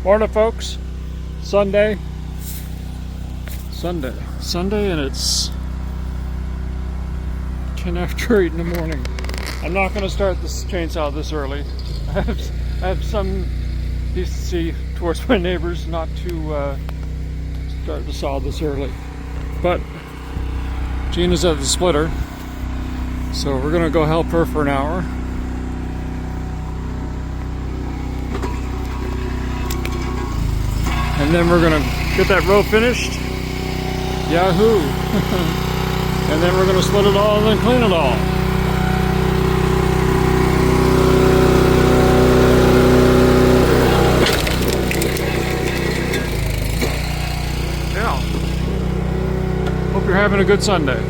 Morning, folks. Sunday, and it's 10 after 8 in the morning. I'm not going to start this chainsaw this early. I have some decency towards my neighbors not to start the saw this early. But Gina's at the splitter, so we're going to go help her for an hour. And then we're gonna get that row finished. Yahoo! And then we're gonna split it all and then clean it all. Yeah. Hope you're having a good Sunday.